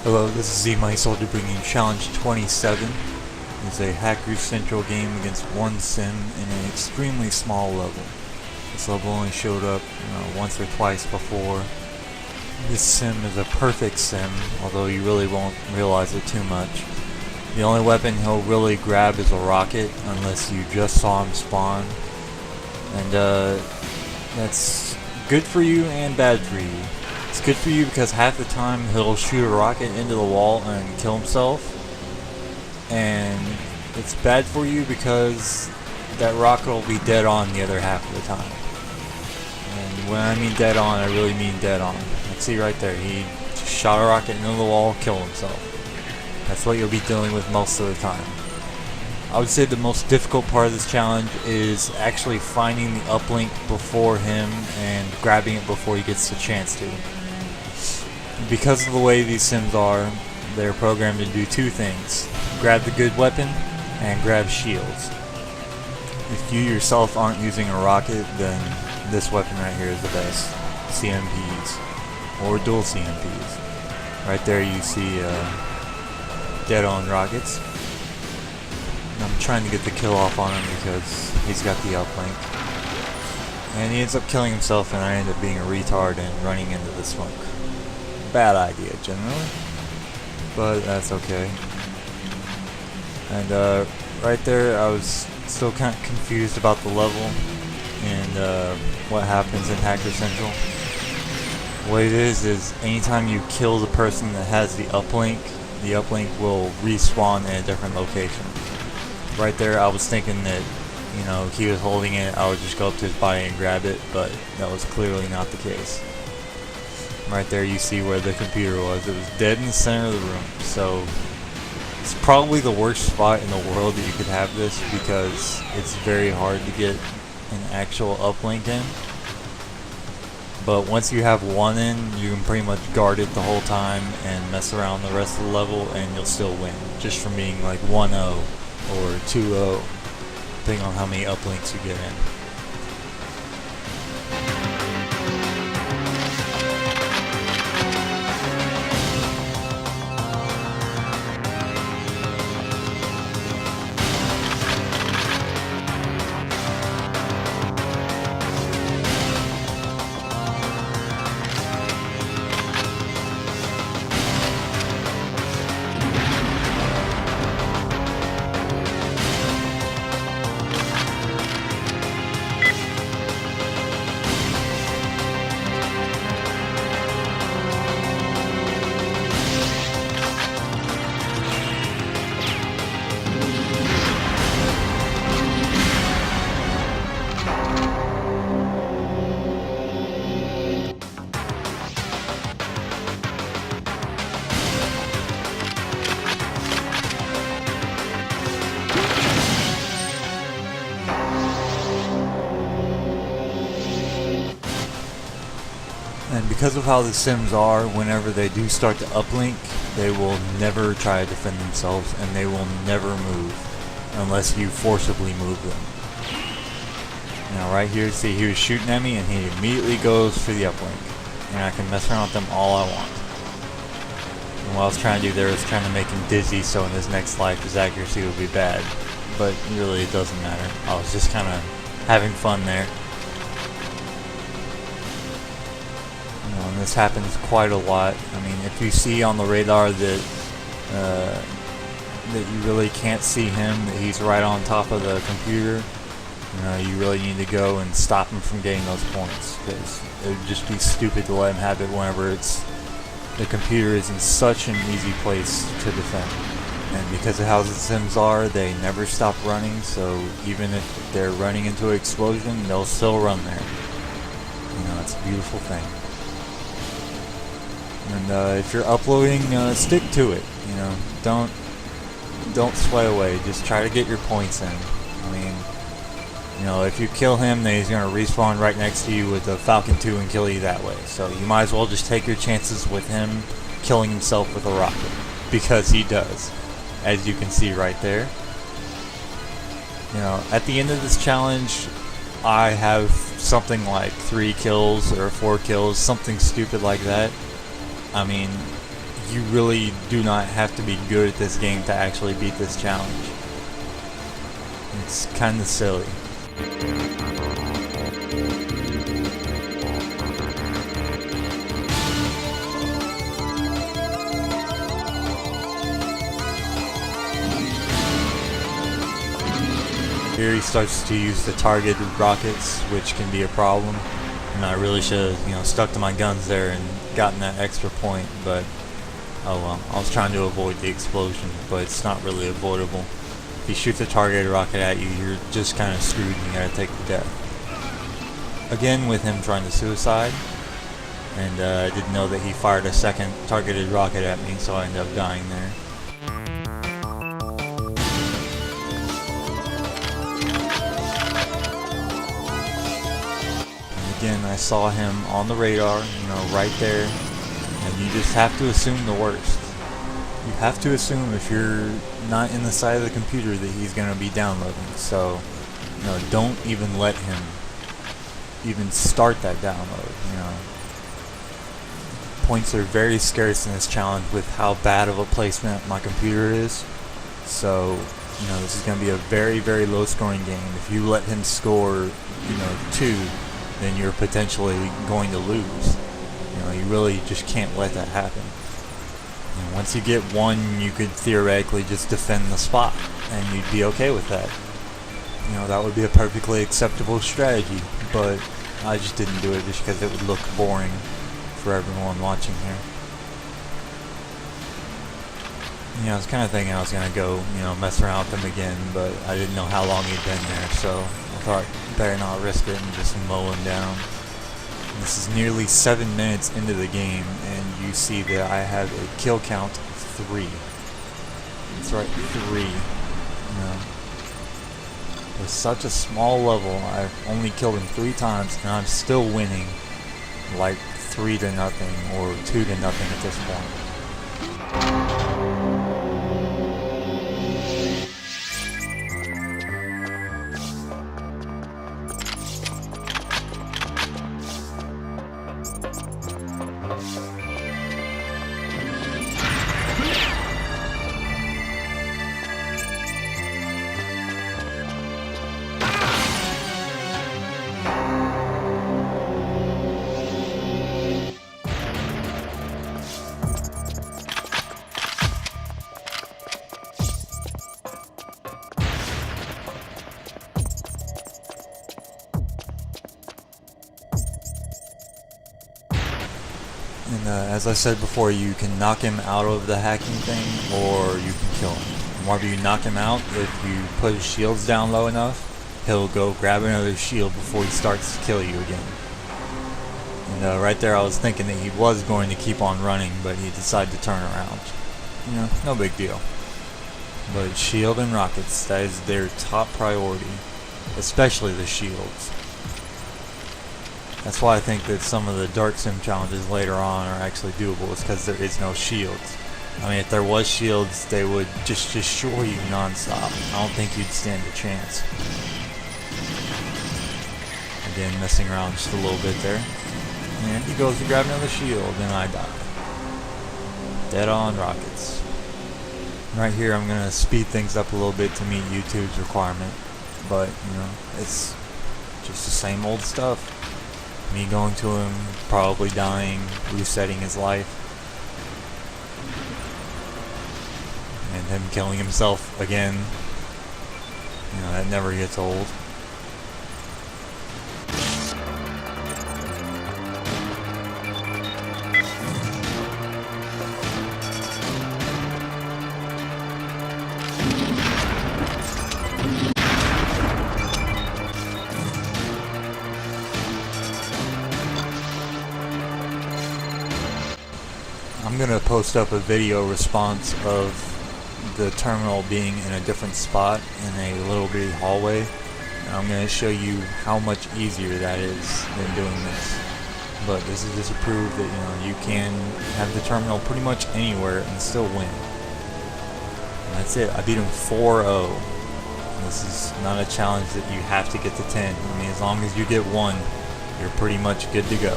Hello, this is Solja bringing Challenge 27. It's a Hacker Central game against one sim in an extremely small level. This level only showed up once or twice before. This sim is a PerfectSim, although you really won't realize it too much. The only weapon he'll really grab is a rocket, unless you just saw him spawn. And that's good for you and bad for you. It's good for you because half the time he'll shoot a rocket into the wall and kill himself. And it's bad for you because that rocket will be dead on the other half of the time. And when I mean dead on, I really mean dead on. Like, see right there, he just shot a rocket into the wall, killed himself. That's what you'll be dealing with most of the time. I would say the most difficult part of this challenge is actually finding the uplink before him and grabbing it before he gets the chance to. Because of the way these sims are, they're programmed to do two things: grab the good weapon and grab shields. If you yourself aren't using a rocket, then this weapon right here is the best. CMPs or dual CMPs. Right there you see dead on rockets. I'm trying to get the kill off on him because he's got the uplink. And he ends up killing himself, and I end up being a retard and running into the smoke. Bad idea generally, but that's okay. And right there I was still kind of confused about the level and what happens in Hacker Central. What it is anytime you kill the person that has the uplink will respawn in a different location. Right there I was thinking that, he was holding it, I would just go up to his body and grab it, but that was clearly not the case. Right there you see where the computer was. It was dead in the center of the room, so it's probably the worst spot in the world that you could have this, because it's very hard to get an actual uplink in. But once you have one in, you can pretty much guard it the whole time and mess around the rest of the level, and you'll still win, just from being like 1-0 or 2-0, depending on how many uplinks you get in. And because of how the sims are, whenever they do start to uplink, they will never try to defend themselves, and they will never move unless you forcibly move them. Now right here, see, he was shooting at me and he immediately goes for the uplink, and I can mess around with them all I want. And what I was trying to do there is trying to make him dizzy, so in his next life his accuracy would be bad, but really it doesn't matter. I was just kind of having fun there. And this happens quite a lot. I mean, if you see on the radar that you really can't see him, that he's right on top of the computer, you really need to go and stop him from getting those points, because it would just be stupid to let him have it whenever the computer is in such an easy place to defend. And because of how the sims are, they never stop running, so even if they're running into an explosion, they'll still run there. It's a beautiful thing. And if you're uploading, stick to it. Don't sway away. Just try to get your points in. I mean, if you kill him, then he's gonna respawn right next to you with a Falcon 2 and kill you that way. So you might as well just take your chances with him killing himself with a rocket, because he does, as you can see right there. At the end of this challenge, I have something like 3 kills or 4 kills, something stupid like that. I mean, you really do not have to be good at this game to actually beat this challenge. It's kinda silly. Here he starts to use the targeted rockets, which can be a problem. And I really should have, stuck to my guns there and gotten that extra point, but oh well. I was trying to avoid the explosion, but it's not really avoidable. If he shoots a targeted rocket at you, you're just kind of screwed and you gotta take the death. Again, with him trying to suicide, and I didn't know that he fired a second targeted rocket at me, so I ended up dying there. Again, I saw him on the radar, right there, and you just have to assume the worst. You have to assume if you're not in the side of the computer that he's going to be downloading, so, don't even let him even start that download, Points are very scarce in this challenge with how bad of a placement my computer is, so, this is going to be a very, very low scoring game. If you let him score, 2, then you're potentially going to lose. You really just can't let that happen. And once you get 1, you could theoretically just defend the spot, and you'd be okay with that. That would be a perfectly acceptable strategy, but I just didn't do it just because it would look boring for everyone watching here. I was kind of thinking I was going to go, mess around with him again, but I didn't know how long he'd been there, so I thought better not risk it and just mow him down. And this is nearly 7 minutes into the game, and you see that I have a kill count of 3. That's right, 3. With such a small level, I've only killed him 3 times, and I'm still winning like 3-0 or 2-0 at this point. And as I said before, you can knock him out of the hacking thing, or you can kill him. And whenever you knock him out, if you put his shields down low enough, he'll go grab another shield before he starts to kill you again. And right there I was thinking that he was going to keep on running, but he decided to turn around. No big deal. But shield and rockets, that is their top priority, especially the shields. That's why I think that some of the Dark Sim challenges later on are actually doable, is because there is no shields. I mean, if there was shields, they would just destroy you non-stop. I don't think you'd stand a chance. Again, messing around just a little bit there. And he goes to grab another shield, and I die. Dead on rockets. Right here, I'm going to speed things up a little bit to meet YouTube's requirement. But, it's just the same old stuff. Me going to him, probably dying, resetting his life. And him killing himself again. That never gets old. I'm going to post up a video response of the terminal being in a different spot in a little bitty hallway, and I'm going to show you how much easier that is than doing this. But this is just to prove that you can have the terminal pretty much anywhere and still win. And that's it. I beat him 4-0. This is not a challenge that you have to get to 10. I mean, as long as you get 1, you're pretty much good to go.